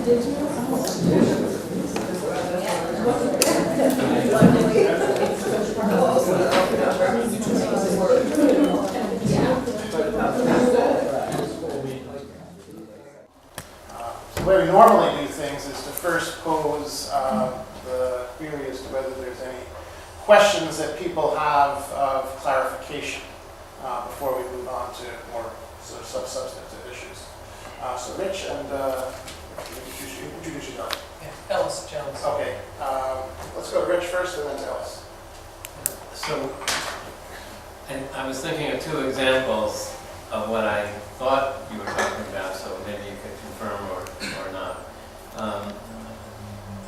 The way we normally do things is to first pose the query as to whether there's any questions that people have of clarification before we move on to more sort of substantive issues. So Rich, and introduce yourself. Yeah, Ellis Jones. Okay, let's go Rich first and then Ellis. So, and I was thinking of two examples of what I thought you were talking about, so maybe you could confirm or not.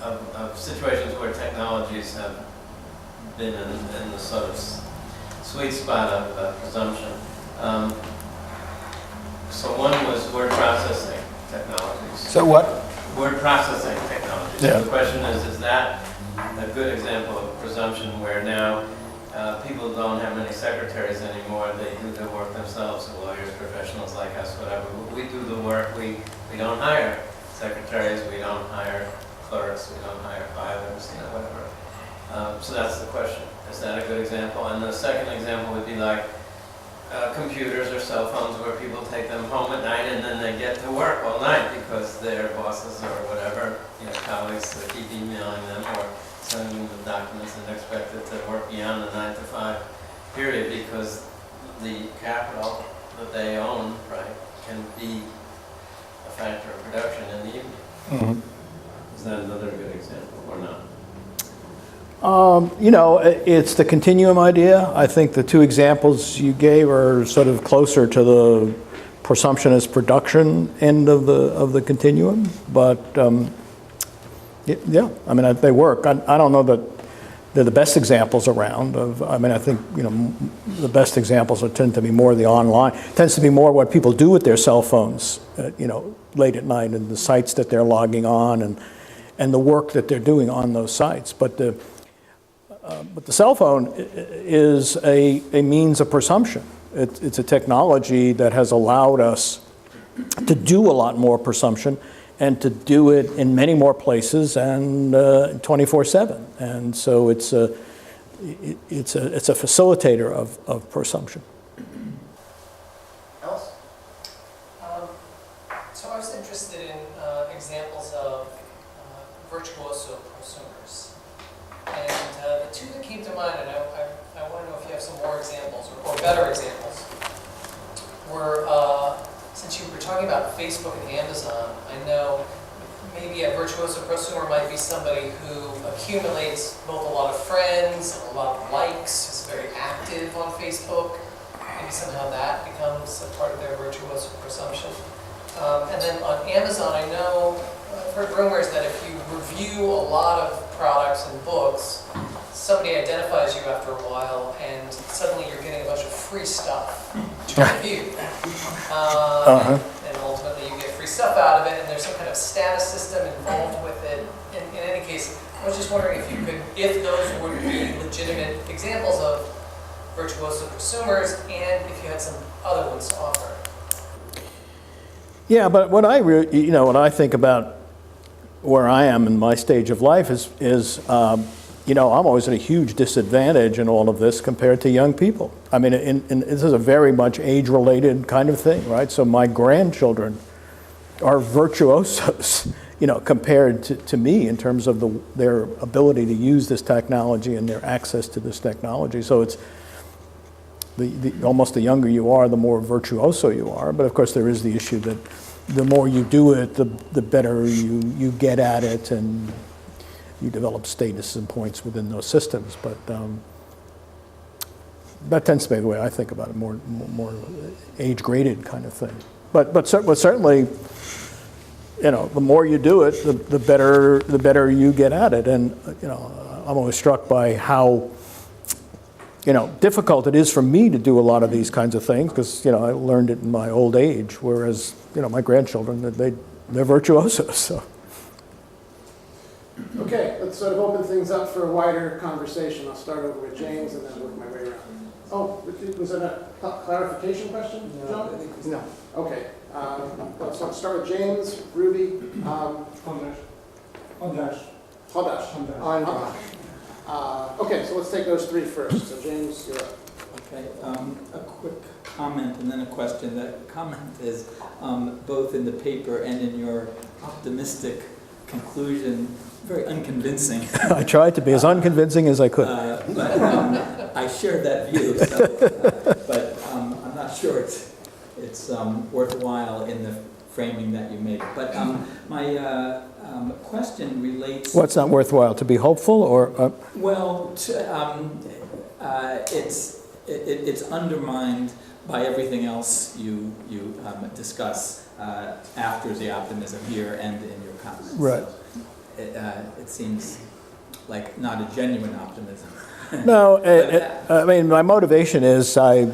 Of situations where technologies have been in the sort of sweet spot of presumption. So one was word processing technologies. So what? Word processing technologies. Yeah. So the question is that a good example of presumption where now people don't have many secretaries anymore, they do their work themselves, so lawyers, professionals like us, whatever. We do the work, we don't hire secretaries, we don't hire clerks, we don't hire filers, whatever. So that's the question. Is that a good example? And the second example would be like computers or cell phones where people take them home at night and then they get to work all night because their bosses or whatever, colleagues keep emailing them or sending them the documents and expect it to work beyond the 9 to 5 period because the capital that they own, right, can be a factor of production in the evening. Mm-hmm. Is that another good example or not? It's the continuum idea. I think the two examples you gave are sort of closer to the presumptionist production end of the continuum. But yeah, I mean, they work. I don't know that they're the best examples around. I think the best examples tend to be more the online. It tends to be more what people do with their cell phones, late at night, and the sites that they're logging on, and the work that they're doing on those sites. But the cell phone is a means of presumption. It's a technology that has allowed us to do a lot more presumption and to do it in many more places and 24/7. And so it's a facilitator of presumption. Ellis? So I was interested in examples of virtuoso prosumers. And the two that came to mind, and I want to know if you have some more examples or better examples, were, since you were talking about Facebook and Amazon, I know maybe a virtuoso prosumer might be somebody who accumulates both a lot of friends and a lot of likes, is very active on Facebook. Maybe somehow that becomes a part of their virtuoso presumption. And then on Amazon, I know, I've heard rumors that if you review a lot of products and books, somebody identifies you after a while, and suddenly you're getting a bunch of free stuff to review. And ultimately you get free stuff out of it, and there's some kind of status system involved with it. In any case, I was just wondering if those would be legitimate examples of virtuoso prosumers, and if you had some other ones to offer. Yeah, but what I think about where I am in my stage of life is I'm always at a huge disadvantage in all of this compared to young people. I mean, this is a very much age-related kind of thing, right? So my grandchildren are virtuosos, compared to me in terms of their ability to use this technology and their access to this technology. So it's almost the younger you are, the more virtuoso you are. But of course, there is the issue that the more you do it, the better you get at it, and you develop status and points within those systems. But that tends to be the way I think about it, more age-graded kind of thing. But certainly, the more you do it, the better you get at it. And I'm always struck by how difficult it is for me to do a lot of these kinds of things, because I learned it in my old age, whereas my grandchildren, they're virtuosos. So. Okay, let's sort of open things up for a wider conversation. I'll start over with James and then work my way around. Oh, was it a clarification question, John? No. Okay. Let's start with James, Ruby, Hodash. Okay, so let's take those three first. So James, you're up. Okay, a quick comment and then a question. The comment is both in the paper and in your optimistic conclusion, very unconvincing. I tried to be as unconvincing as I could. But I shared that view, so, but I'm not sure it's worthwhile in the framing that you make. But my question relates... What's not worthwhile, to be hopeful or... Well, it's undermined by everything else you discuss after the optimism here and in your comments. Right. So it seems like not a genuine optimism. No, I mean, my motivation is I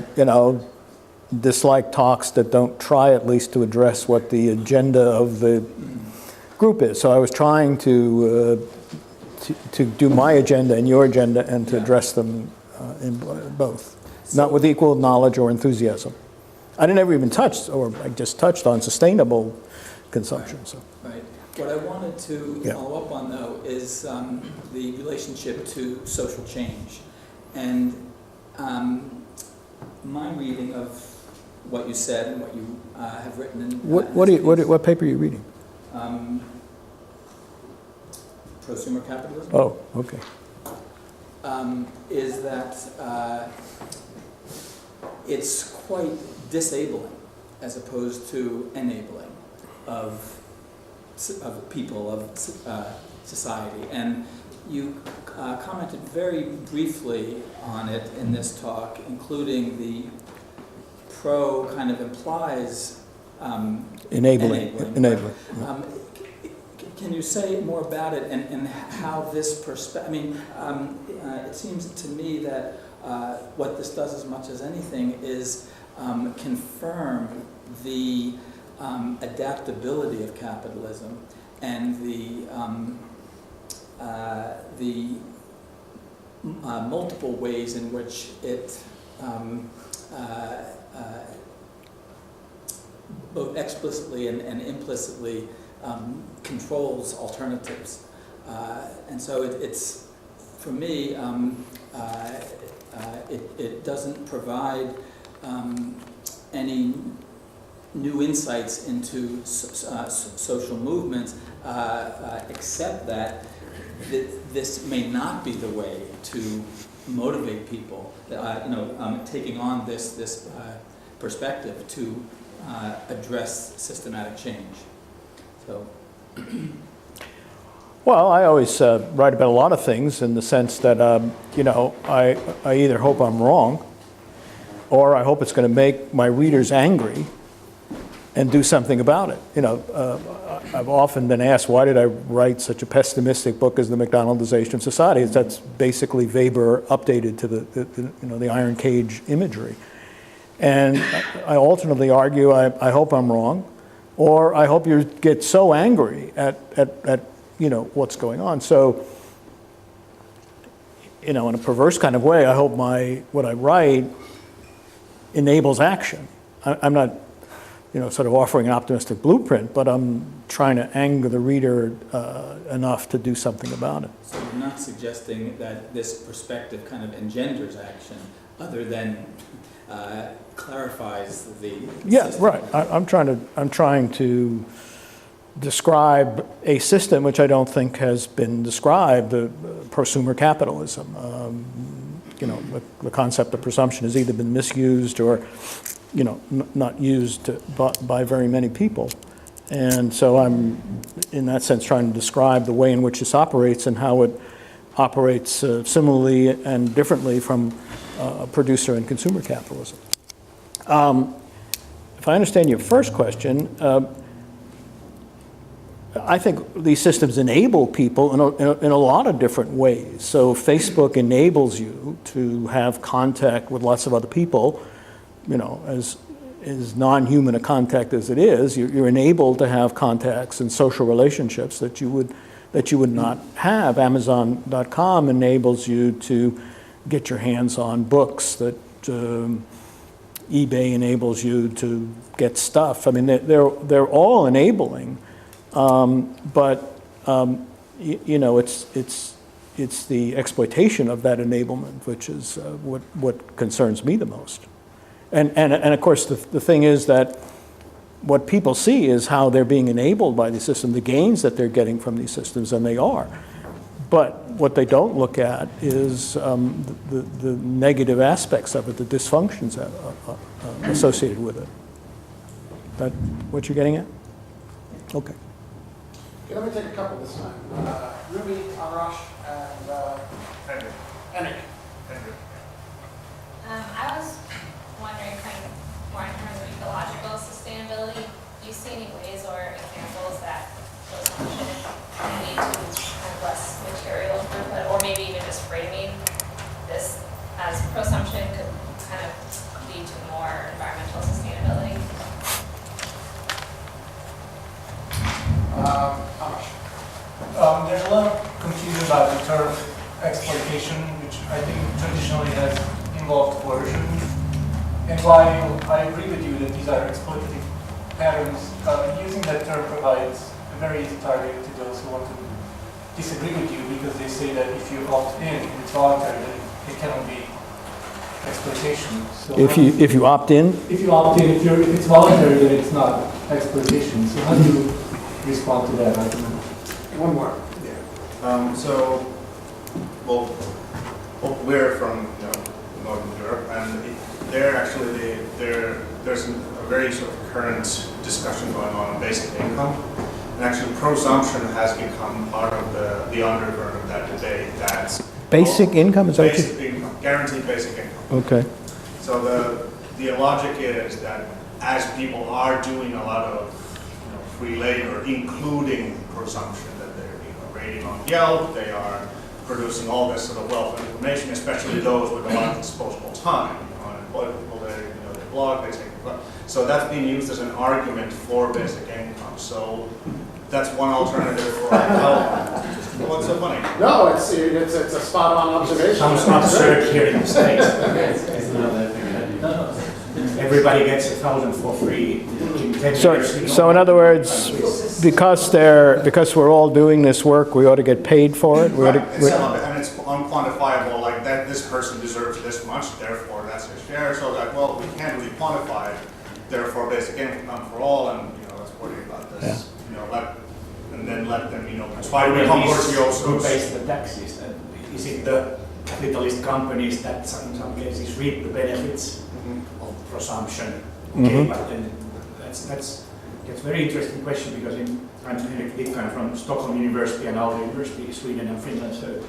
dislike talks that don't try at least to address what the agenda of the group is. So I was trying to do my agenda and your agenda and to address them in both, not with equal knowledge or enthusiasm. I didn't ever even touch, or I just touched on sustainable consumption. So. Right. What I wanted to follow up on, though, is the relationship to social change. And my reading of what you said and what you have written in What paper are you reading? Prosumer Capitalism. Oh, okay. Is that it's quite disabling as opposed to enabling of people, of society. And you commented very briefly on it in this talk, including the pro kind of implies Enabling. Can you say more about it and how this perspective, I mean, it seems to me that what this does as much as anything is confirm the adaptability of capitalism and the multiple ways in which it both explicitly and implicitly controls alternatives. And so it's, for me, it doesn't provide any new insights into social movements, except that this may not be the way to motivate people, taking on this perspective to address systematic change. So. Well, I always write about a lot of things in the sense that, I either hope I'm wrong or I hope it's going to make my readers angry and do something about it. I've often been asked, why did I write such a pessimistic book as The McDonaldization of Society? That's basically Weber updated to the iron cage imagery. And I alternately argue, I hope I'm wrong, or I hope you get so angry at what's going on. So, in a perverse kind of way, I hope what I write enables action. I'm not, sort of offering an optimistic blueprint, but I'm trying to anger the reader enough to do something about it. So you're not suggesting that this perspective kind of engenders action, other than clarifies the Yeah, system. right. I'm trying to describe a system which I don't think has been described, prosumer capitalism. The concept of presumption has either been misused or, not used by very many people. And so I'm, in that sense, trying to describe the way in which this operates and how it operates similarly and differently from producer and consumer capitalism. If I understand your first question, I think these systems enable people in a lot of different ways. So Facebook enables you to have contact with lots of other people, as non-human a contact as it is. You're enabled to have contacts and social relationships that you would not have. Amazon.com enables you to get your hands on books that eBay enables you to get stuff. I mean, they're all enabling, but you know, it's the exploitation of that enablement which is what concerns me the most. And of course, the thing is that what people see is how they're being enabled by the system, the gains that they're getting from these systems, and they are. But what they don't look at is the negative aspects of it, the dysfunctions associated with it. That what you're getting at? Okay. Okay, let me take a couple this time. Ruby, Arash, and Henrik. I was wondering, kind of more in terms of ecological sustainability, do you see any ways or examples that prosumption can lead to kind of less material throughput, or maybe even just framing this as prosumption could kind of lead to more environmental sustainability? There's a lot of confusion about the term exploitation, which I think traditionally has involved coercion. And while I agree with you that these are exploitative patterns, using that term provides a very easy target to those who want to disagree with you, because they say that if you opt in and it's voluntary, then it cannot be exploitation. So If you opt in, if you opt in, if it's voluntary, then it's not exploitation. So how do you respond to that argument? One more. Well, we're from Northern Europe, and there's a very sort of current discussion going on basic income, and actually prosumption has become part of the undercurrent of that debate. That's basic income, is that what you? basic income, guaranteed basic income. Okay. So the logic is that as people are doing a lot of free labor, including prosumption, that they're rating on Yelp, they are producing all this sort of wealth and information, especially those with a lot of disposable time. Unemployed people, they blog, they take. So that's being used as an argument for basic income. So that's one alternative for. What's so funny? No, it's a spot-on observation. Sounds absurd here in the States. Everybody gets 1,000 for free. In 10 years, So in other words, because we're all doing this work, we ought to get paid for it. Right. And it's unquantifiable, like that this person deserves this much, therefore that's his share. So that, well, we can't really quantify it, therefore basic income for all, and let's worry about this. And then let them, try to become who pays the taxes? Is it the capitalist companies that in some cases reap the benefits of prosumption? Okay, but then that's a very interesting question, because I'm Henrik Dickan from Stockholm University and our university, Sweden and Finland. So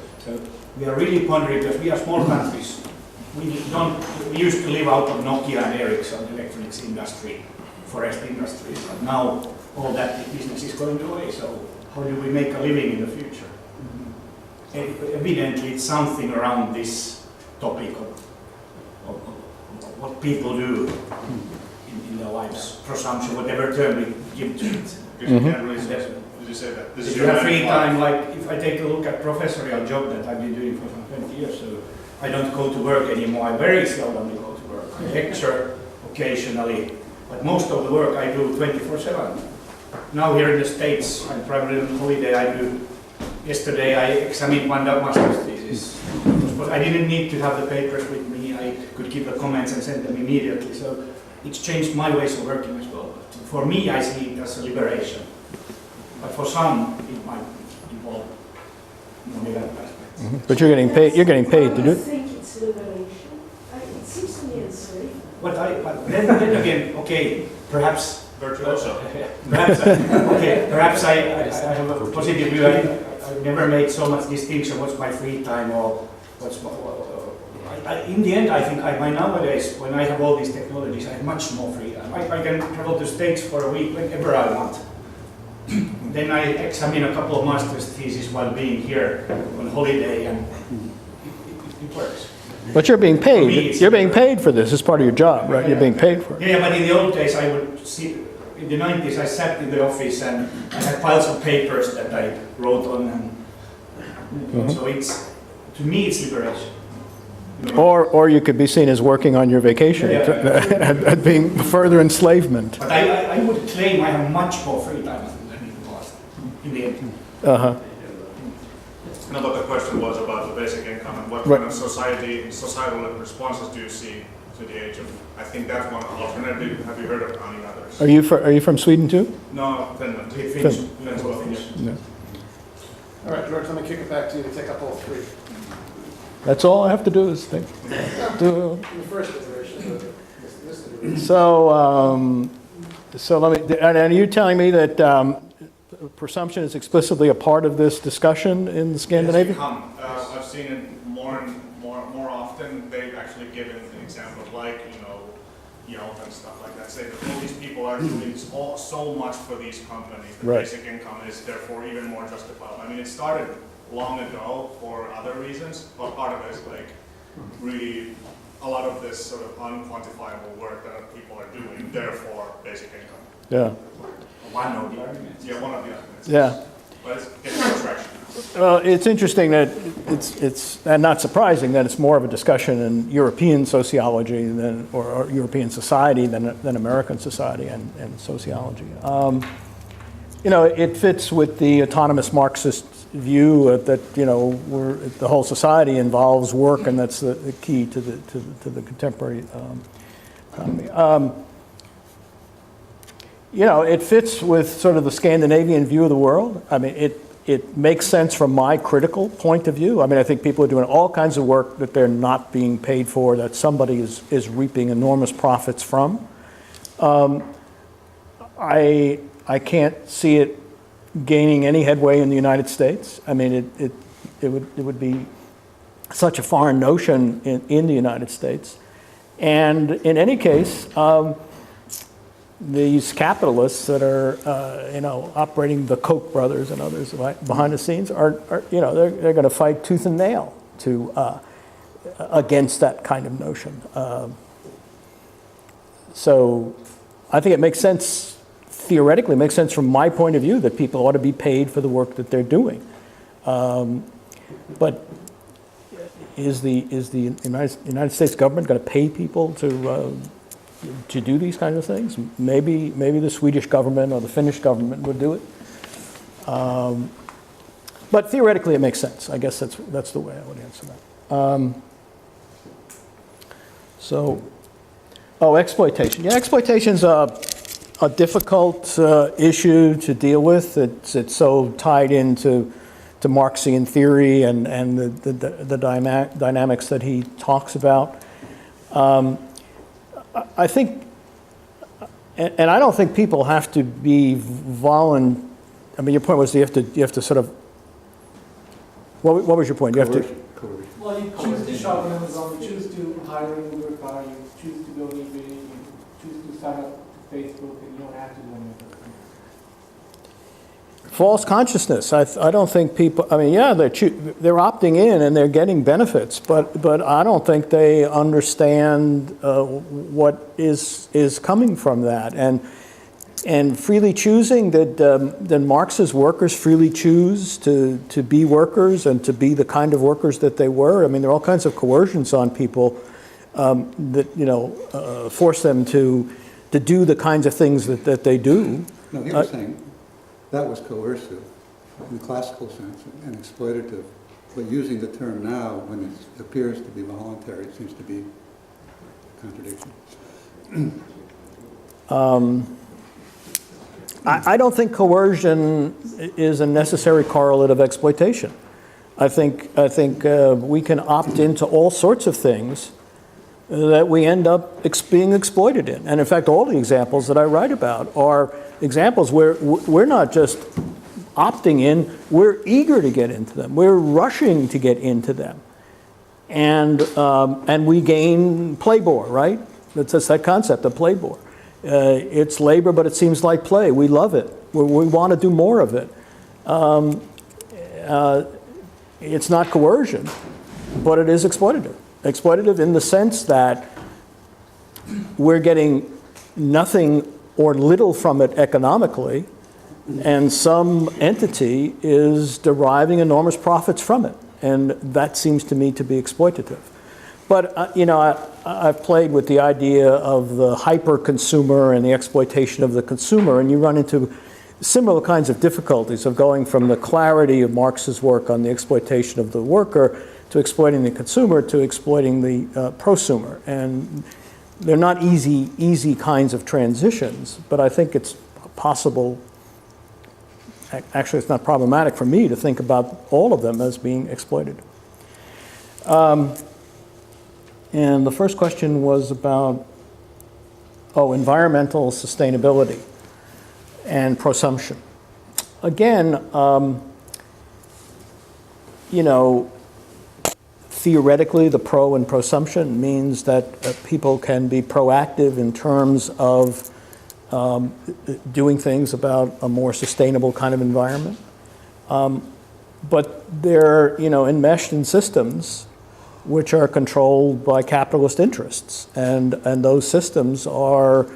we are really pondering, because we are small countries. We used to live out of Nokia and Ericsson, electronics industry, forest industries, but now all that business is going away. So how do we make a living in the future? Evidently, it's something around this topic of what people do in their lives, prosumption, whatever term we give to it. Because you can't really say, did you say that? This If is you your have free 9 to 5. time, like if I take a look at professorial job that I've been doing for some 20 years, so I don't go to work anymore. I very seldom go to work. I lecture occasionally, but most of the work I do 24/7. Now here in the States, I'm primarily on holiday. Yesterday I examined one master's thesis. But I didn't need to have the papers with me. I could keep the comments and send them immediately. So it's changed my ways of working as well. But for me, I see it as a liberation. But for some, it might involve more negative aspects. But you're getting paid. You're getting paid to do I it. think it's liberation. It seems to me unsafe. But then again, okay, perhaps Virtuoso. perhaps I have a positive view. I've never made so much distinction. What's my free time, or what's my, in the end, I think nowadays, when I have all these technologies, I have much more freedom. I can travel to States for a week whenever I want. Then I examine a couple of master's theses while being here on holiday, and it works. But you're being paid. You're being paid for this. It's part of your job, right? You're being paid for it. Yeah, but in the old days, I would see. In the 90s, I sat in the office and I had piles of papers that I wrote on, and so to me, it's liberation. Or you could be seen as working on your vacation, at being further enslavement. But I would claim I have much more free time than in the past, in the end. Uh-huh. No, but the question was about the basic income and what Right. kind of societal responses do you see to the age of, I think that's one alternative. Have you heard of any others? Are you from Sweden too? No, Finland. Finland. Finland's well, yes. No. All right, George, let me kick it back to you to take up all three. That's all I have to do is think. In the first iteration, this iteration. So let me, and are you telling me that Prosumption is explicitly a part of this discussion in Scandinavia? Yes, I've seen it more often. They've actually given examples like, Yelp and stuff like that, say that all these people are doing so much for these companies. The Right. basic income is therefore even more justifiable. I mean, it started long ago for other reasons, but part of it is like really a lot of this sort of unquantifiable work that people are doing, therefore basic income. Yeah. One of the arguments. Yeah, one of the arguments. Yeah. But it's getting more traction. Well, it's interesting that it's and not surprising that it's more of a discussion in European sociology than or European society than American society and sociology. It fits with the autonomous Marxist view that the whole society involves work, and that's the key to the contemporary economy. It fits with sort of the Scandinavian view of the world. I mean, it makes sense from my critical point of view. I mean, I think people are doing all kinds of work that they're not being paid for, that somebody is reaping enormous profits from. I can't see it gaining any headway in the United States. I mean, it would be such a foreign notion in the United States. And in any case, these capitalists that are, operating the Koch brothers and others behind the scenes are they're going to fight tooth and nail against that kind of notion. So I think it makes sense, theoretically, it makes sense from my point of view that people ought to be paid for the work that they're doing. But is the United States government going to pay people to do these kinds of things? Maybe the Swedish government or the Finnish government would do it. But theoretically, it makes sense. I guess that's the way I would answer that. Exploitation. Yeah, exploitation's a difficult issue to deal with. It's so tied into Marxian theory and the dynamics that he talks about. I think, and I don't think people have to be I mean, your point was you have to sort of. What was your point? You have to. Well, you choose to shop on Amazon, you choose to hire an Uber car, you choose to go on eBay, you choose to sign up to Facebook, and you don't have to do anything. False consciousness. I don't think people. I mean, yeah, they're opting in and they're getting benefits, but I don't think they understand what is coming from that. And freely choosing that Marx's workers freely choose to be workers and to be the kind of workers that they were. I mean, there are all kinds of coercions on people that force them to do the kinds of things that they do. No, he was saying that was coercive in the classical sense and exploitative. But using the term now, when it appears to be voluntary, it seems to be a contradiction. I don't think coercion is a necessary correlate of exploitation. I think we can opt into all sorts of things that we end up being exploited in. And in fact, all the examples that I write about are examples where we're not just opting in, we're eager to get into them. We're rushing to get into them. And we gain playboy, right? That's that concept of playboy. It's labor, but it seems like play. We love it. We want to do more of it. It's not coercion, but it is exploitative. Exploitative in the sense that we're getting nothing or little from it economically, and some entity is deriving enormous profits from it. And that seems to me to be exploitative. But, you know, I've played with the idea of the hyper-consumer and the exploitation of the consumer, and you run into similar kinds of difficulties of going from the clarity of Marx's work on the exploitation of the worker to exploiting the consumer to exploiting the prosumer. And they're not easy kinds of transitions, but I think it's possible. Actually, it's not problematic for me to think about all of them as being exploited. And the first question was about, environmental sustainability and prosumption. Again, you know, theoretically, the pro in prosumption means that people can be proactive in terms of doing things about a more sustainable kind of environment. But they're, you know, enmeshed in systems which are controlled by capitalist interests. And those systems are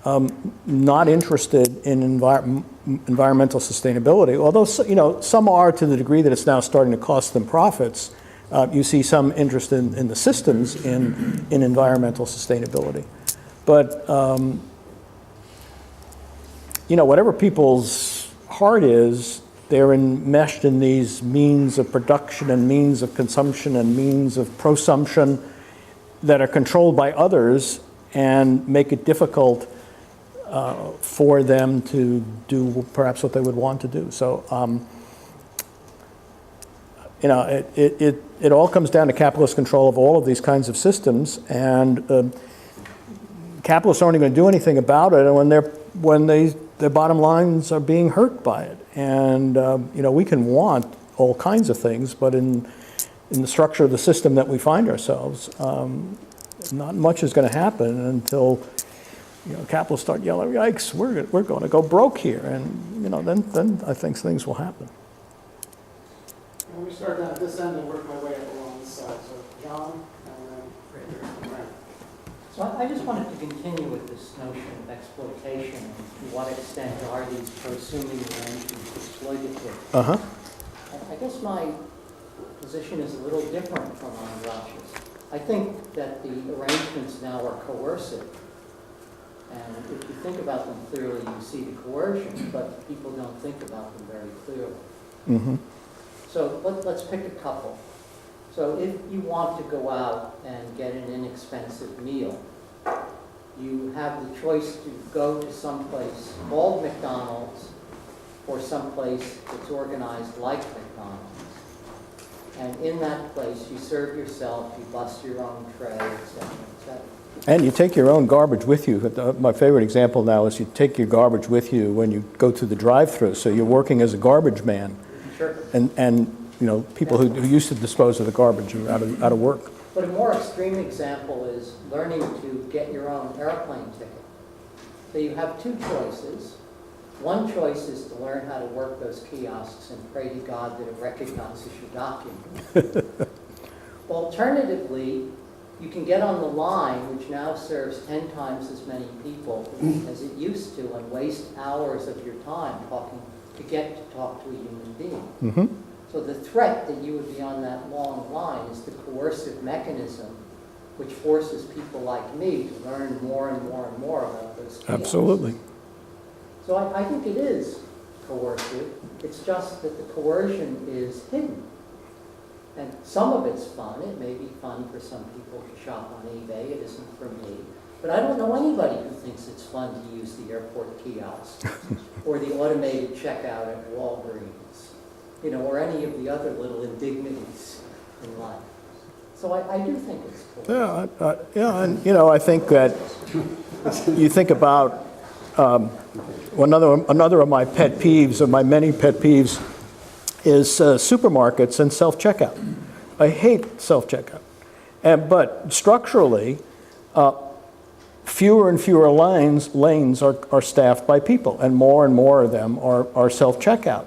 not interested in environmental sustainability, although, you know, some are to the degree that it's now starting to cost them profits. You see some interest in the systems in environmental sustainability. But, you know, whatever people's heart is, they're enmeshed in these means of production and means of consumption and means of prosumption that are controlled by others and make it difficult for them to do perhaps what they would want to do. So, you know, it all comes down to capitalist control of all of these kinds of systems, and capitalists aren't going to do anything about it when their bottom lines are being hurt by it. And you know, we can want all kinds of things, but in the structure of the system that we find ourselves, not much is going to happen until, you know, capitalists start yelling, "Yikes! We're going to go broke here," and, you know, then I think things will happen. Let me start down at this end and work my way up along this side. So John, and then Brandon. So I just wanted to continue with this notion of exploitation and to what extent are these prosuming arrangements exploitative. Uh-huh. I guess my position is a little different from Andras's. I think that the arrangements now are coercive. And if you think about them clearly, you see the coercion, but people don't think about them very clearly. Mm-hmm. So let's pick a couple. So if you want to go out and get an inexpensive meal, you have the choice to go to someplace called McDonald's or someplace that's organized like McDonald's. And in that place, you serve yourself, you bust your own tray, et cetera, et cetera. And you take your own garbage with you. My favorite example now is you take your garbage with you when you go through the drive-thru. So you're working as a garbage man. Sure. And you know, people who used to dispose of the garbage are out of work. But a more extreme example is learning to get your own airplane ticket. So you have two choices. One choice is to learn how to work those kiosks and pray to God that it recognizes your document. Alternatively, you can get on the line, which now serves 10 times as many people as it used to, and waste hours of your time to get to talk to a human being. Mm-hmm. So the threat that you would be on that long line is the coercive mechanism which forces people like me to learn more and more and more about those kiosks. Absolutely. So I think it is coercive. It's just that the coercion is hidden. And some of it's fun. It may be fun for some people to shop on eBay. It isn't for me. But I don't know anybody who thinks it's fun to use the airport kiosk or the automated checkout at Walgreens, you know, or any of the other little indignities in life. So I do think it's cool. Yeah, and you know, I think that you think about another of my pet peeves, of my many pet peeves, is supermarkets and self-checkout. I hate self-checkout. But structurally, fewer and fewer lanes are staffed by people, and more of them are self-checkout.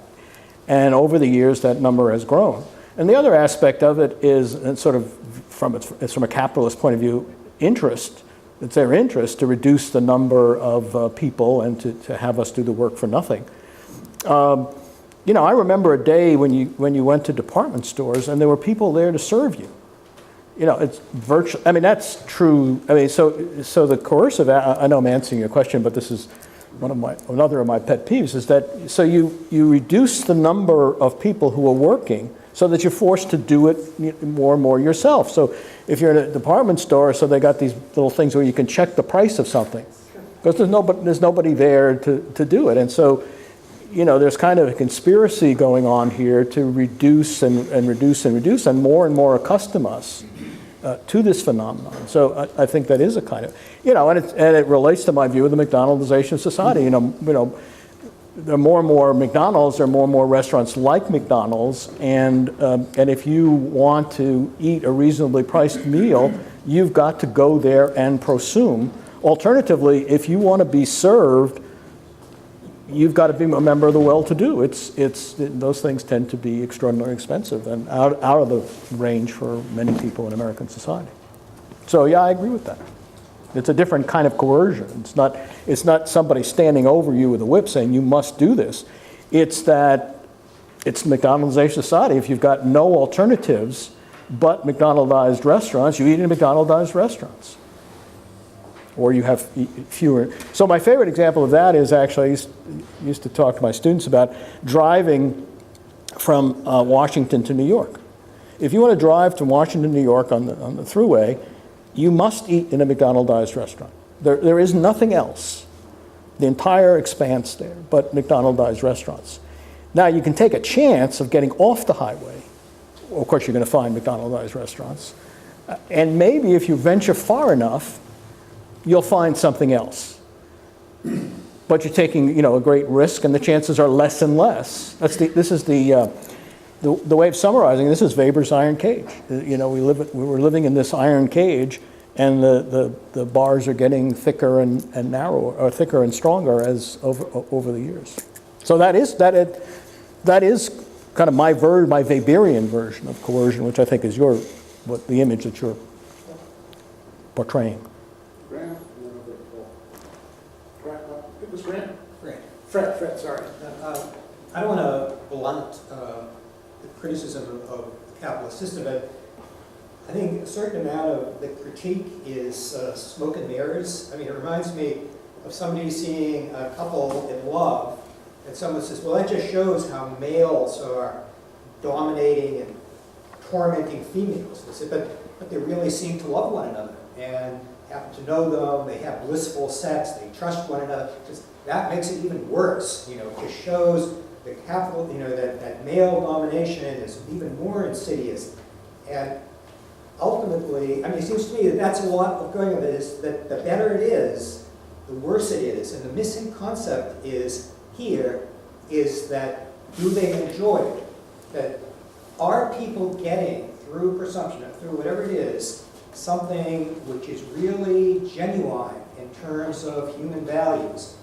And over the years, that number has grown. And the other aspect of it is, and sort of it's from a capitalist point of view, interest. It's their interest to reduce the number of people and to have us do the work for nothing. You know, I remember a day when you went to department stores and there were people there to serve you. it's virtual. I mean, that's true. I mean, so the coercive. I know I'm answering your question, but this is another of my pet peeves is that so you reduce the number of people who are working so that you're forced to do it more and more yourself. So if you're in a department store, so they got these little things where you can check the price of something because there's nobody there to do it, and so. There's kind of a conspiracy going on here to reduce and reduce and reduce and more accustom us to this phenomenon. So I think that is a kind of, and it relates to my view of the McDonaldization of society. There are more and more McDonald's, there are more and more restaurants like McDonald's, and if you want to eat a reasonably priced meal, you've got to go there and prosume. Alternatively, if you want to be served, you've got to be a member of the well-to-do. Those things tend to be extraordinarily expensive and out of the range for many people in American society. So yeah, I agree with that. It's a different kind of coercion. It's not somebody standing over you with a whip saying you must do this. It's McDonaldization society. If you've got no alternatives but McDonaldized restaurants, you eat in McDonaldized restaurants. Or you have fewer. So my favorite example of that is actually, I used to talk to my students about driving from Washington to New York. If you want to drive from Washington to New York on the thruway, you must eat in a McDonaldized restaurant. There is nothing else, the entire expanse there, but McDonaldized restaurants. Now you can take a chance of getting off the highway. Well, of course, you're going to find McDonaldized restaurants. And maybe if you venture far enough, you'll find something else. But you're taking, a great risk, and the chances are less and less. This is the way of summarizing. This is Weber's iron cage. We were living in this iron cage, and the bars are getting thicker and narrower, or thicker and stronger as over the years. So that is kind of my Weberian version of coercion, which I think is the image that you're portraying. Graham? It was Graham? Fred, sorry. I don't want to blunt the criticism of the capitalist system, but I think a certain amount of the critique is smoke and mirrors. I mean, it reminds me of somebody seeing a couple in love, and someone says, well, that just shows how males are dominating and tormenting females. They said, but they really seem to love one another and happen to know them, they have blissful sex, they trust one another. Just, that makes it even worse. It just shows the capital, that male domination is even more insidious. And ultimately, I mean, it seems to me that that's a lot of going of it, is that the better it is, the worse it is. And the missing concept is that do they enjoy it? That are people getting, through Prosumption, through whatever it is, something which is really genuine in terms of human values?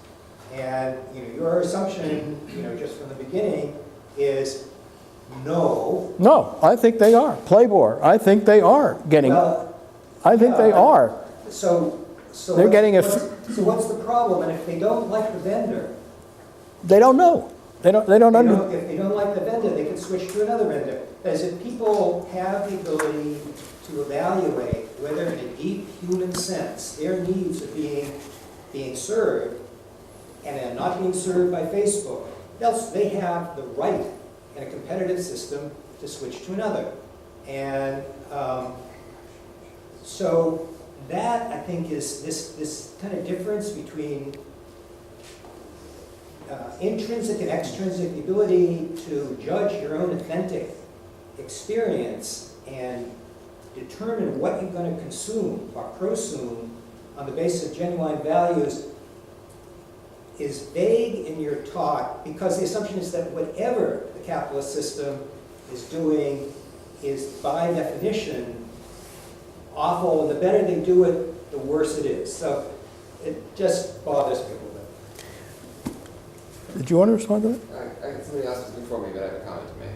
And your assumption, just from the beginning, is no. No, I think they are. Playboy, I think they are getting. Well, I think they are. So they're getting So what's the problem? And if they don't like the vendor, they don't know. They don't. If they don't like the vendor, they can switch to another vendor. As if people have the ability to evaluate whether, in a deep human sense, their needs are being served, and are not being served by Facebook, else they have the right in a competitive system to switch to another. And so that, I think, is this kind of difference between intrinsic and extrinsic, the ability to judge your own authentic experience and determine what you're going to consume or prosume on the basis of genuine values is vague in your talk, because the assumption is that whatever the capitalist system is doing is by definition awful, and the better they do it, the worse it is. So it just bothers me a little bit. Did you want to respond to that? Somebody else is before me, but I have a comment to make.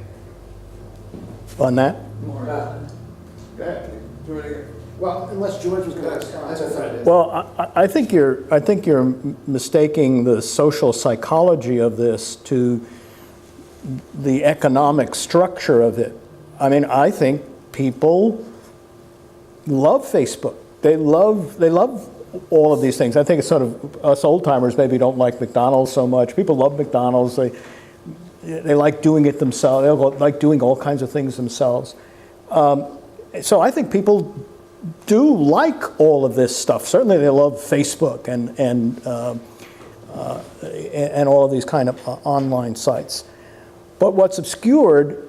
On that? Go ahead. Well, unless George was going to respond. Well, I think you're mistaking the social psychology of this to the economic structure of it. I mean, I think people love Facebook. They love all of these things. I think it's sort of us old timers maybe don't like McDonald's so much. People love McDonald's. They like doing it themselves. They like doing all kinds of things themselves. So I think people do like all of this stuff. Certainly they love Facebook and all of these kind of online sites. But what's obscured,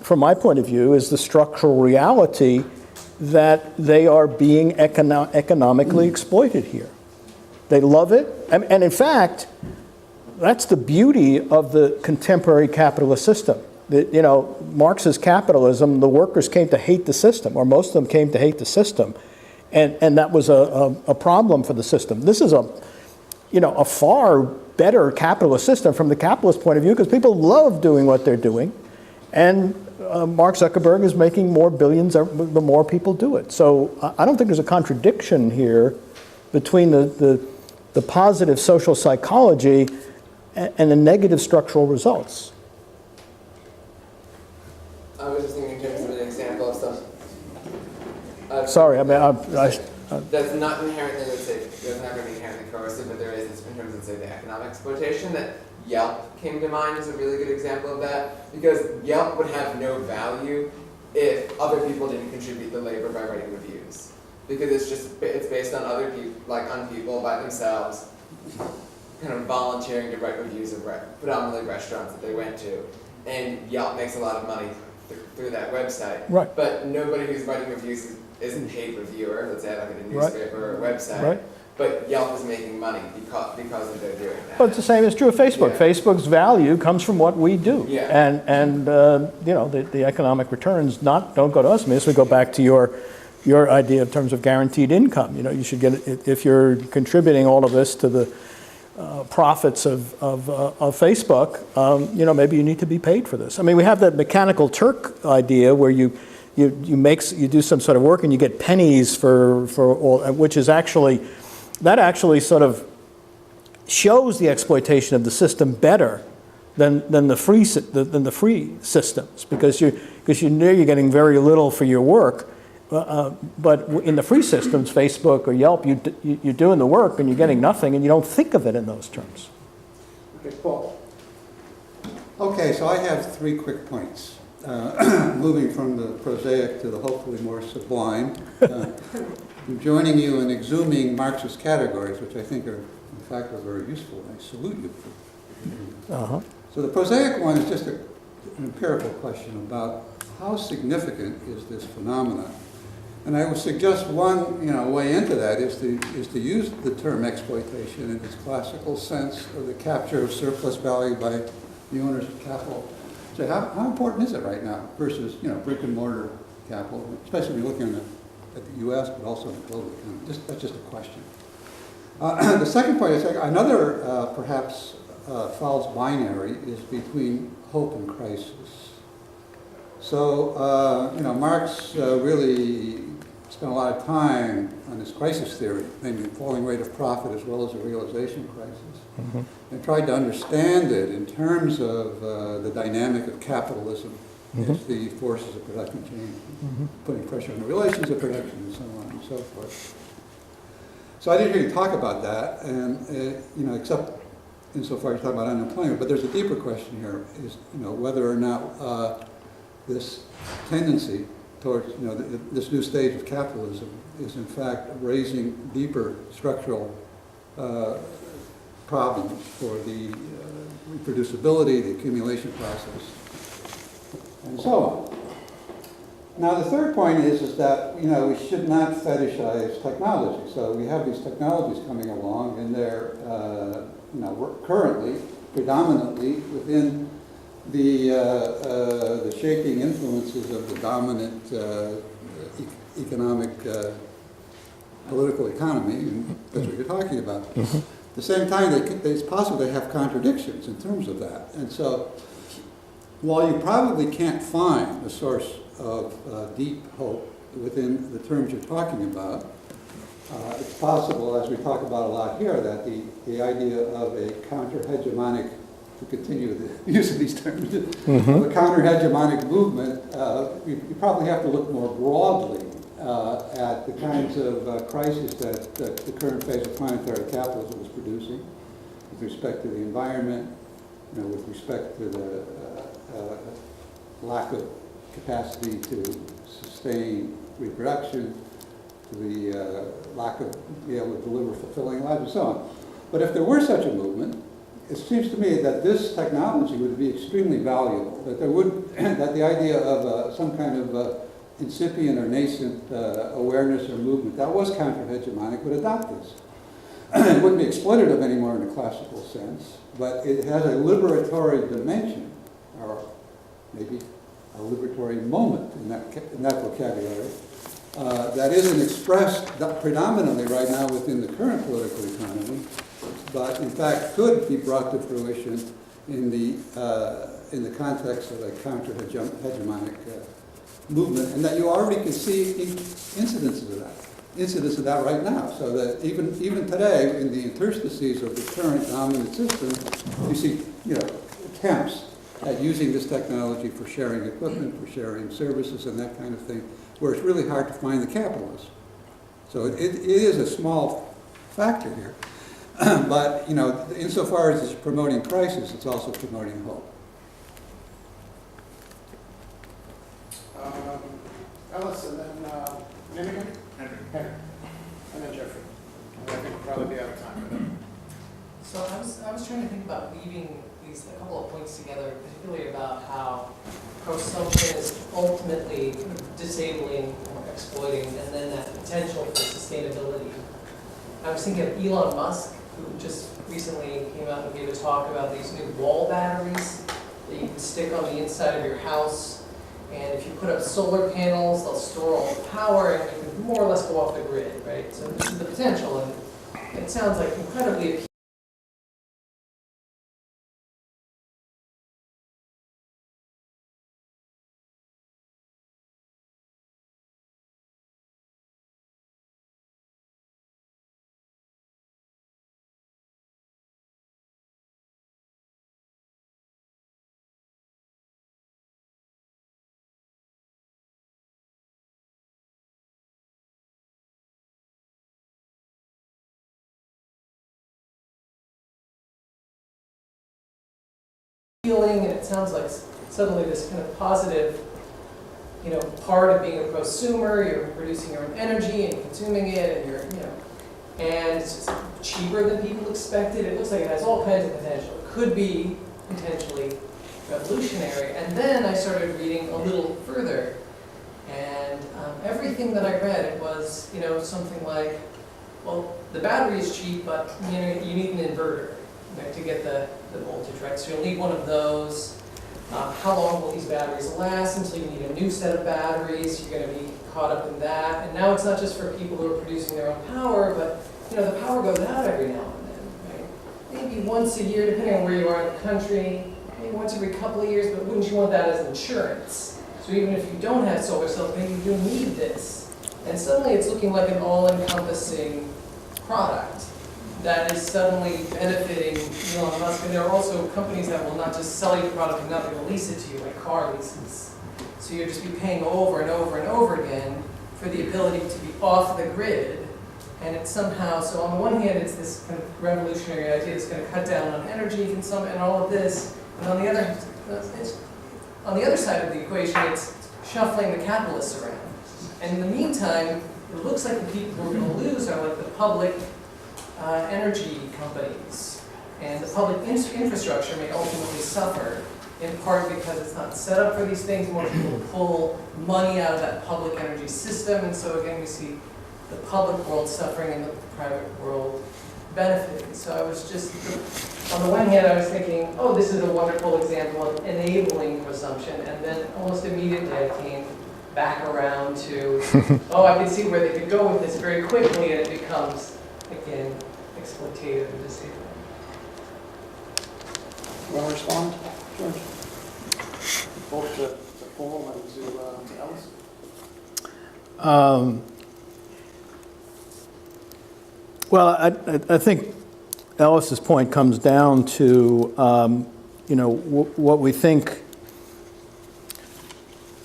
from my point of view, is the structural reality that they are being economically exploited here. They love it. And in fact, that's the beauty of the contemporary capitalist system. You know, Marx's capitalism, the workers came to hate the system, or most of them came to hate the system. And that was a problem for the system. This is a far better capitalist system from the capitalist point of view, because people love doing what they're doing. And Mark Zuckerberg is making more billions the more people do it. So I don't think there's a contradiction here between the positive social psychology and the negative structural results. I was just thinking in terms of an example of some. Sorry, I mean, that's not inherently, let's say, that's not going to be inherently coercive, but there is in terms of, say, the economic exploitation that Yelp came to mind as a really good example of that, because Yelp would have no value if other people didn't contribute the labor by writing reviews, because it's based on other people, like on people by themselves, kind of volunteering to write reviews of predominantly restaurants that they went to, and Yelp makes a lot of money through that website. Right. But nobody who's writing reviews is a paid reviewer, let's say like in a newspaper or a website. Right. But Yelp is making money because of their doing that. But it's the same is true of Facebook. Yeah. Facebook's value comes from what we do. Yeah. And the economic returns don't go to us. I mean, this would go back to your idea in terms of guaranteed income. You know, you should get, if you're contributing all of this to the profits of Facebook, maybe you need to be paid for this. I mean, we have that Mechanical Turk idea where you do some sort of work and you get pennies for all, which is actually sort of shows the exploitation of the system better than the free systems, because you know you're getting very little for your work. But in the free systems, Facebook or Yelp, you're doing the work and you're getting nothing, and you don't think of it in those terms. Okay, Paul. Okay, so I have 3 quick points. Moving from the prosaic to the hopefully more sublime. I'm joining you in exhuming Marxist categories, which I think are, in fact, are very useful. I salute you for. Uh-huh. So the prosaic one is just an empirical question about how significant is this phenomenon. And I would suggest one way into that is to use the term exploitation in its classical sense of the capture of surplus value by the owners of capital. So how important is it right now versus brick and mortar capital, especially looking at the U.S. but also in the global economy? That's just a question. The second point is another perhaps false binary is between hope and crisis. So Marx really spent a lot of time on this crisis theory, namely falling rate of profit as well as a realization crisis, and tried to understand it in terms of the dynamic of capitalism as the forces of production change, putting pressure on the relations of production and so on and so forth. So I didn't really talk about that, and except insofar as you talk about unemployment, but there's a deeper question here, is whether or not this tendency towards this new stage of capitalism is in fact raising deeper structural problems for the reproducibility, the accumulation process, and so on. Now the third point is that we should not fetishize technology. So we have these technologies coming along, and they're currently predominantly within the shaping influences of the dominant economic political economy, and that's what you're talking about. At the same time, it's possible they have contradictions in terms of that. And so while you probably can't find a source of deep hope within the terms you're talking about, it's possible, as we talk about a lot here, that the idea of a counter-hegemonic, to continue the use of these terms, of a counter-hegemonic movement, you probably have to look more broadly at the kinds of crises that the current phase of planetary capitalism is producing with respect to the environment, with respect to the lack of capacity to sustain reproduction, to the lack of being able to deliver fulfilling lives, and so on. But if there were such a movement, it seems to me that this technology would be extremely valuable, that there would, that the idea of some kind of incipient or nascent awareness or movement that was counter-hegemonic would adopt this. It wouldn't be exploitative anymore in a classical sense, but it has a liberatory dimension, or maybe a liberatory moment in that vocabulary, that isn't expressed predominantly right now within the current political economy, but in fact could be brought to fruition in the context of a counter-hegemonic movement, and that you already can see incidences of that right now. So that even today, in the interstices of the current dominant system, you see attempts at using this technology for sharing equipment, for sharing services, and that kind of thing, where it's really hard to find the capitalists. So it is a small factor here. But, insofar as it's promoting crisis, it's also promoting hope. Ellis, and then Henry, and then Jeffrey. And I think we'll probably be out of time for that. So I was trying to think about weaving a couple of points together, particularly about how prosumption is ultimately disabling or exploiting, and then that potential for sustainability. I was thinking of Elon Musk, who just recently came out and gave a talk about these new wall batteries that you can stick on the inside of your house. And if you put up solar panels, they'll store all the power, and you can more or less go off the grid, right? So this is the potential, and it sounds like incredibly appealing. And it sounds like suddenly this kind of positive, part of being a prosumer. You're producing your own energy and consuming it, and and it's just cheaper than people expected. It looks like it has all kinds of potential. It could be potentially revolutionary. And then I started reading a little further, and everything that I read, it was something like, well, the battery is cheap, but you need an inverter to get the voltage, right? So you'll need one of those. How long will these batteries last until you need a new set of batteries? You're going to be caught up in that. And now it's not just for people who are producing their own power, but the power goes out every now and then, right? Maybe once a year, depending on where you are in the country, maybe once every couple of years, but wouldn't you want that as insurance? So even if you don't have solar cells, maybe you do need this. And suddenly it's looking like an all-encompassing product that is suddenly benefiting Elon Musk. And there are also companies that will not just sell you the product and not going to lease it to you, like car leases. So you'll just be paying over and over and over again for the ability to be off the grid. And it's somehow, so on the one hand, it's this kind of revolutionary idea that's going to cut down on energy consumption and all of this. And on the other side of the equation, it's shuffling the capitalists around. And in the meantime, it looks like the people who are going to lose are like the public energy companies, and the public infrastructure may ultimately suffer, in part because it's not set up for these things. More people pull money out of that public energy system, and so again we see the public world suffering and the private world benefiting. So I was just, on the one hand I was thinking, oh, this is a wonderful example of enabling prosumption, and then almost immediately I came back around to, oh, I can see where they could go with this very quickly, and it becomes again, exploitative and disabling. You want to respond, George? Both to Paul and to Ellis? Well, I think Ellis's point comes down to, what we think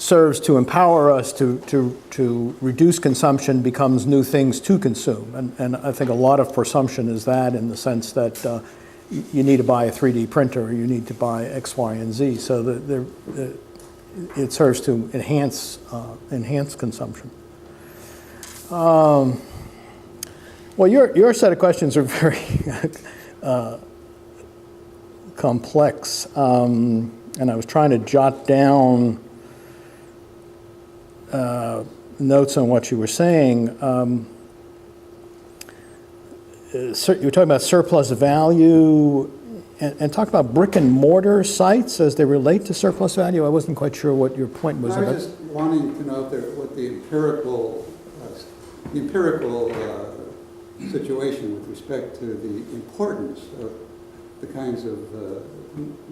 serves to empower us to reduce consumption becomes new things to consume. And I think a lot of prosumption is that, in the sense that you need to buy a 3D printer, or you need to buy X, Y, and Z. So it serves to enhance consumption. Well, your set of questions are very complex, and I was trying to jot down notes on what you were saying. You were talking about surplus value, and talk about brick and mortar sites as they relate to surplus value. I wasn't quite sure what your point was. I was just wanting to know what the empirical situation with respect to the importance of the kinds of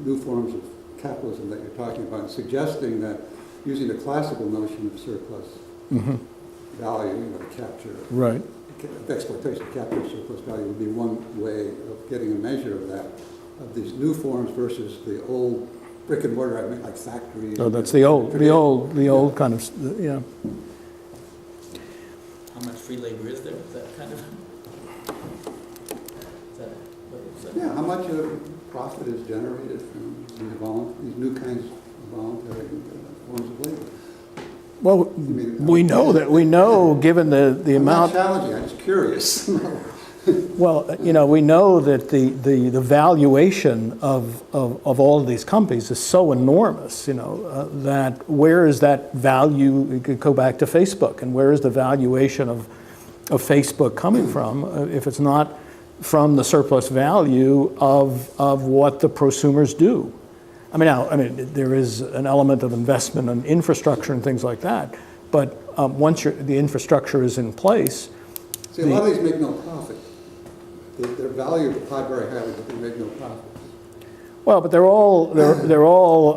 new forms of capitalism that you're talking about, suggesting that using the classical notion of surplus value, to capture right. exploitation, capture surplus value would be one way of getting a measure of that, of these new forms versus the old brick and mortar, I mean, like factories. Oh, that's the old kind of, yeah. How much free labor is there? Is that kind of? Yeah, how much profit is generated from these new kinds of voluntary forms of labor? Well, we know, given the amount. I'm not challenging, I'm just curious. Well, we know that the valuation of all of these companies is so enormous, that where is that value? You could go back to Facebook, and where is the valuation of Facebook coming from if it's not from the surplus value of what the prosumers do? I mean, there is an element of investment in infrastructure and things like that, but once the infrastructure is in place. See, a lot of these make no profit. They're valued very highly, but they make no profit. Well, but they're all.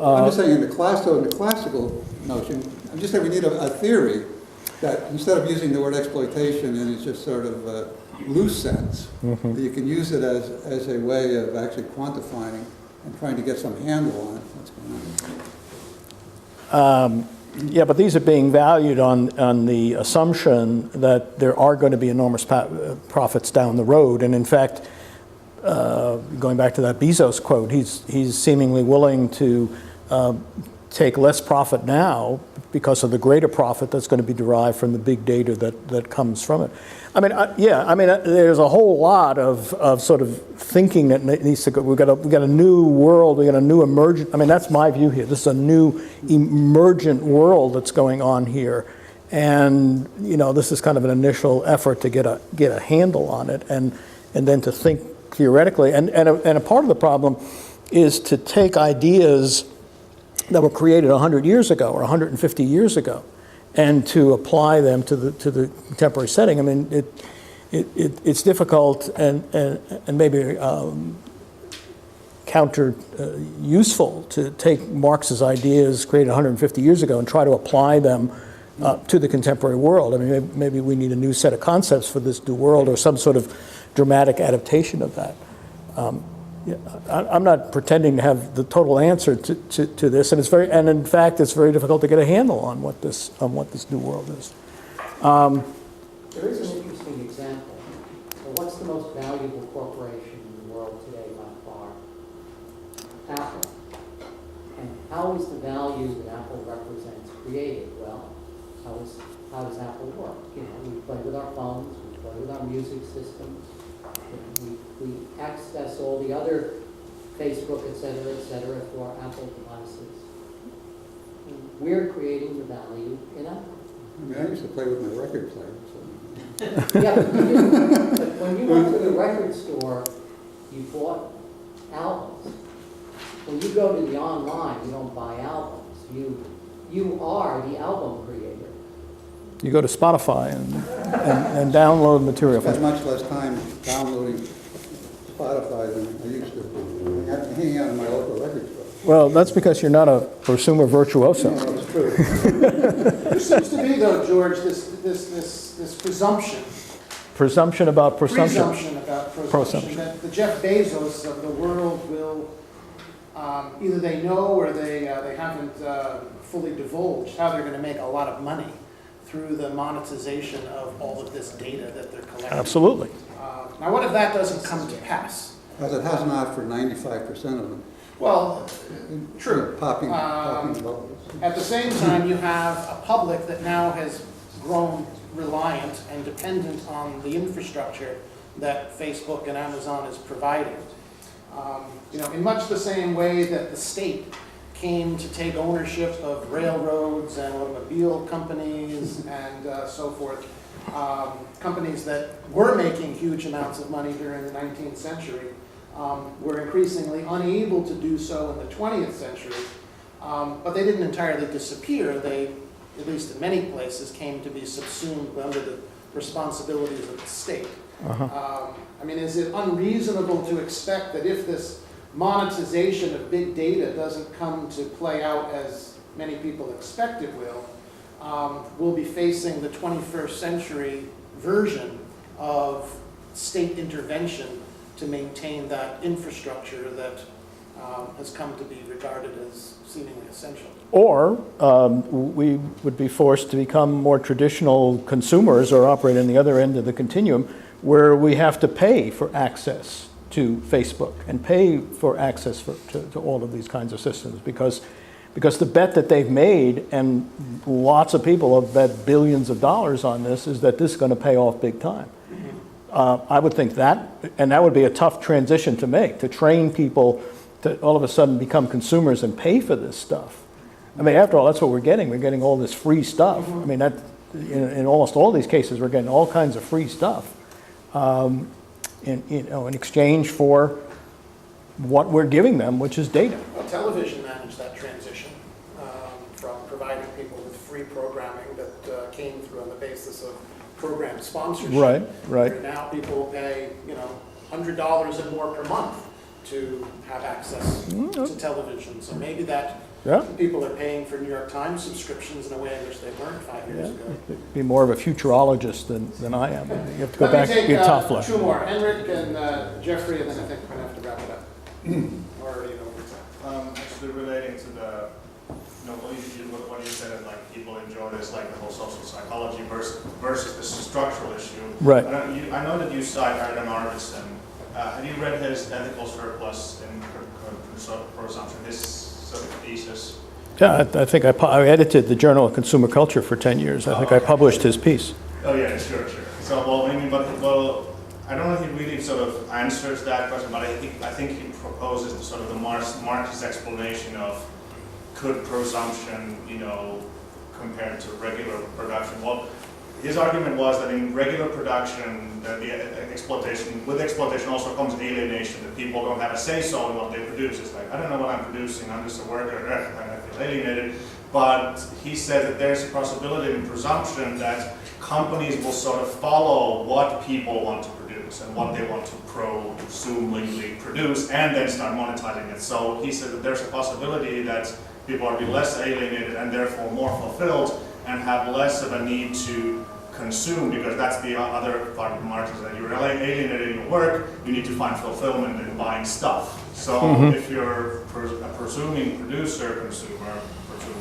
I'm just saying, in the classical notion, I'm just saying we need a theory that instead of using the word exploitation in its just sort of loose sense, that you can use it as a way of actually quantifying and trying to get some handle on what's going on. Yeah, but these are being valued on the assumption that there are going to be enormous profits down the road. And in fact, going back to that Bezos quote, he's seemingly willing to take less profit now because of the greater profit that's going to be derived from the big data that comes from it. I mean, there's a whole lot of sort of thinking that needs to go. We've got a new world. We've got a new emergent. I mean, that's my view here. This is a new emergent world that's going on here, and this is kind of an initial effort to get a handle on it, and then to think theoretically. And a part of the problem is to take ideas that were created 100 years ago or 150 years ago, and to apply them to the contemporary setting. I mean, it's difficult and maybe counter useful to take Marx's ideas created 150 years ago and try to apply them to the contemporary world. I mean, maybe we need a new set of concepts for this new world, or some sort of dramatic adaptation of that. I'm not pretending to have the total answer to this, and in fact, it's very difficult to get a handle on what this new world is. There is an interesting example. So what's the most valuable corporation in the world today by far? Apple. And how is the value that Apple represents created? Well, how does Apple work? We play with our phones, we play with our music systems. We access all the other Facebook, et cetera, through our Apple devices. We're creating the value in Apple. I mean, I used to play with my record player. So. Yeah, but when you went to the record store, you bought albums. When you go to the online, you don't buy albums. You are the album creator. You go to Spotify and download material. I spend much less time downloading Spotify than I used to. I'm hanging out in my local record store. Well, that's because you're not a prosumer virtuoso. No, that's true. There seems to be, though, George, this presumption. Presumption about prosumption. Presumption about prosumption. That the Jeff Bezos of the world will either they know or they haven't fully divulged how they're going to make a lot of money through the monetization of all of this data that they're collecting. Absolutely. Now, what if that doesn't come to pass? As it has not for 95% of them. Well, true. Popping bubbles. At the same time, you have a public that now has grown reliant and dependent on the infrastructure that Facebook and Amazon is providing. In much the same way that the state came to take ownership of railroads and automobile companies and so forth, companies that were making huge amounts of money during the 19th century, were increasingly unable to do so in the 20th century. But they didn't entirely disappear. They, at least in many places, came to be subsumed under the responsibilities of the state. Is it unreasonable to expect that if this monetization of big data doesn't come to play out as many people expect it will, we'll be facing the 21st century version of state intervention to maintain that infrastructure that has come to be regarded as seemingly essential? Or we would be forced to become more traditional consumers or operate on the other end of the continuum, where we have to pay for access to Facebook and pay for access to all of these kinds of systems, because the bet that they've made, and lots of people have bet billions of dollars on this, is that this is going to pay off big time. I would think that, and that would be a tough transition to make, to train people to all of a sudden become consumers and pay for this stuff. After all, that's what we're getting. We're getting all this free stuff. That in almost all these cases, we're getting all kinds of free stuff in exchange for what we're giving them, which is data. Well, television managed that transition from providing people with free programming that came through on the basis of program sponsorship. Right. Where now people pay, $100 and more per month to have access to television. So maybe that people are paying for New York Times subscriptions in a way in which they weren't 5 years ago. Be more of a futurologist than I am. You have to go back to your tough life. Two more, Henrik and Jeffrey, and then I think we're going to have to wrap it up. Already Actually relating to the, what you said, like people enjoy this, like the whole social psychology versus the structural issue. Right. I know that you cite Adam Arvidsson. Have you read his ethical surplus in Prosumption, his sort of thesis? Yeah, I think I edited the Journal of Consumer Culture for 10 years. I think I published his piece. Oh yeah, sure. So, I don't know if he really sort of answers that question, but I think he proposes the sort of the Marxist explanation of could prosumption, compared to regular production. Well, his argument was that in regular production, with exploitation also comes alienation, that people don't have a say-so in what they produce. It's like, I don't know what I'm producing, I'm just a worker, and I feel alienated. But he said that there's a possibility in presumption that companies will sort of follow what people want to produce and what they want to presumably produce, and then start monetizing it. So he said that there's a possibility that people are be less alienated and therefore more fulfilled and have less of a need to consume, because that's the other part of Marxism, that you're alienated in your work, you need to find fulfillment in buying stuff. So if you're a presuming consumer,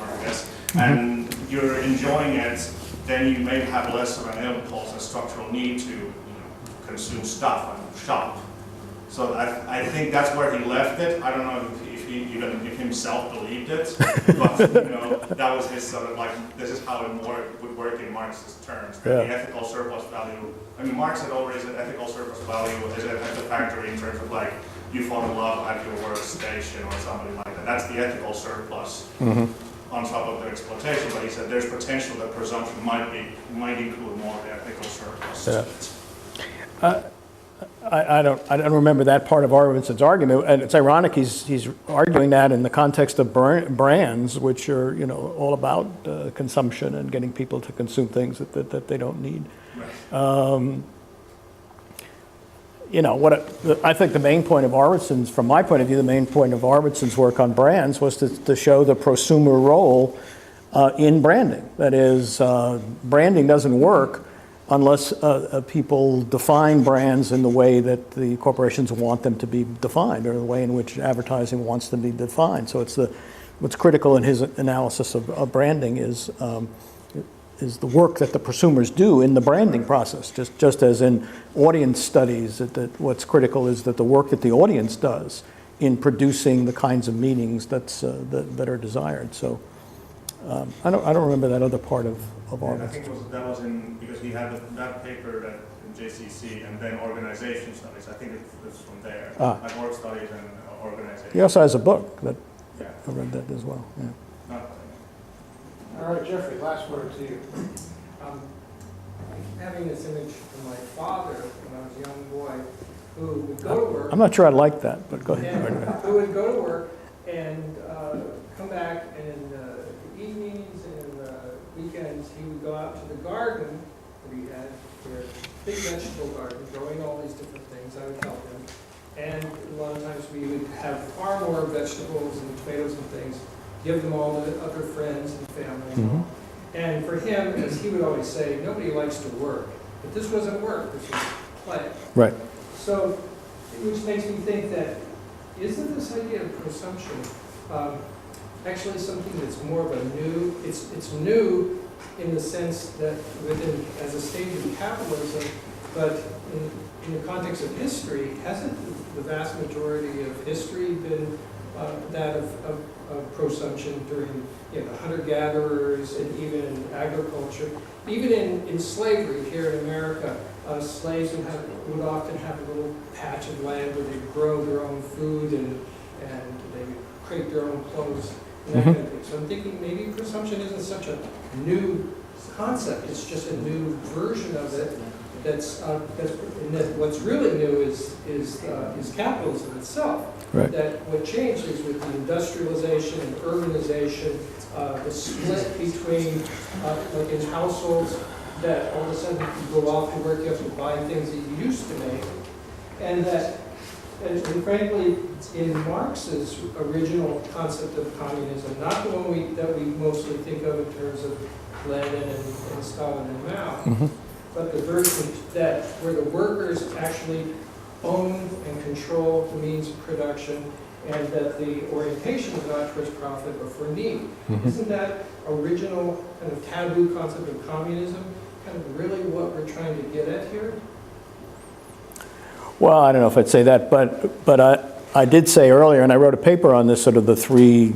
I guess, and you're enjoying it, then you may have less of an impulse, a structural need to consume stuff and shop. So I think that's where he left it. I don't know if he even himself believed it, but that was his sort of like, this is how it would work in Marxist terms. The ethical surplus value. Marx had always said ethical surplus value is at the factory in terms of like you fall in love at your workstation or something like that. That's the ethical surplus on top of the exploitation. But he said there's potential that presumption might include more of the ethical surplus. I don't remember that part of Arvidsson's argument, and it's ironic he's arguing that in the context of brands, which are all about consumption and getting people to consume things that they don't need. Right. I think the main point of Arvidsson's, from my point of view, the main point of Arvidsson's work on brands was to show the prosumer role in branding. That is, branding doesn't work people define brands in the way that the corporations want them to be defined, or the way in which advertising wants them to be defined. So what's critical in his analysis of branding is the work that the prosumers do in the branding process. Just as in audience studies, that what's critical is that the work that the audience does in producing the kinds of meanings that are desired. So I don't remember that other part of I think that was in, because he had that paper in JCC and then organization studies. I think it's from there. Like work studies and organization. He also has a book that Yeah. I read that as well. Yeah. All right, Jeffrey, last word to you. I keep having this image of my father when I was a young boy who would go to work. I'm not sure I like that, but go ahead. And who would go to work and come back, and in the evenings and in the weekends, he would go out to the garden that he had here, big vegetable garden, growing all these different things. I would help him. And a lot of times we would have far more vegetables and tomatoes and things, give them all to other friends and family. Mhm. And for him, as he would always say, nobody likes to work. But this wasn't work, this was play. Right. So, which makes me think that, isn't this idea of prosumption actually something that's more of a new, it's new in the sense that within, as a stage of capitalism, but in the context of history, hasn't the vast majority of history been that of prosumption during the hunter-gatherers and even in agriculture? Even in slavery here in America, slaves would often have a little patch of land where they grow their own food and they would create their own clothes and that kind of thing. So I'm thinking maybe prosumption isn't such a new concept, it's just a new version of it. And that what's really new is capitalism itself. Right. That what changed is with the industrialization and urbanization, the split between, like in households, that all of a sudden you go off to work, you have to buy things that you used to make, and that, and frankly, in Marx's original concept of communism, not the one that we mostly think of in terms of Lenin and Stalin and Mao, but the version that where the workers actually own and control the means of production, and that the orientation is not towards profit but for need. Isn't that original kind of taboo concept of communism kind of really what we're trying to get at here? Well, I don't know if I'd say that, but I did say earlier, and I wrote a paper on this, sort of the three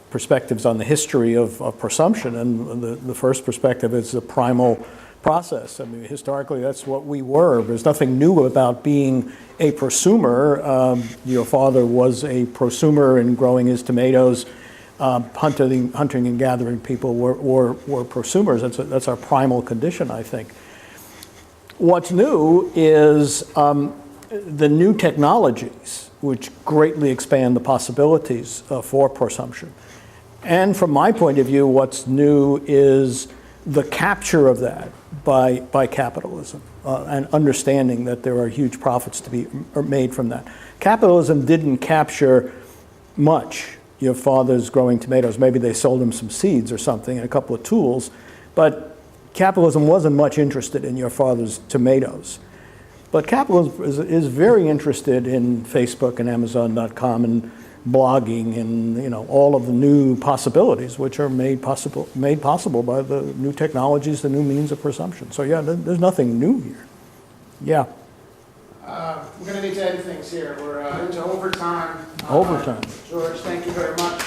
perspectives on the history of prosumption, and the first perspective is the primal process. I mean, historically, that's what we were. There's nothing new about being a prosumer. Your father was a prosumer in growing his tomatoes. Hunting and gathering people were prosumers. That's our primal condition, I think. What's new is the new technologies, which greatly expand the possibilities for prosumption. And from my point of view, what's new is the capture of that by capitalism and understanding that there are huge profits to be made from that. Capitalism didn't capture much. Your father's growing tomatoes, maybe they sold him some seeds or something and a couple of tools, but capitalism wasn't much interested in your father's tomatoes. But capitalism is very interested in Facebook and Amazon.com and blogging and all of the new possibilities which are made possible by the new technologies, the new means of prosumption. So yeah, there's nothing new here. Yeah. We're going to need to end things here. We're into overtime. Overtime. George, thank you very much.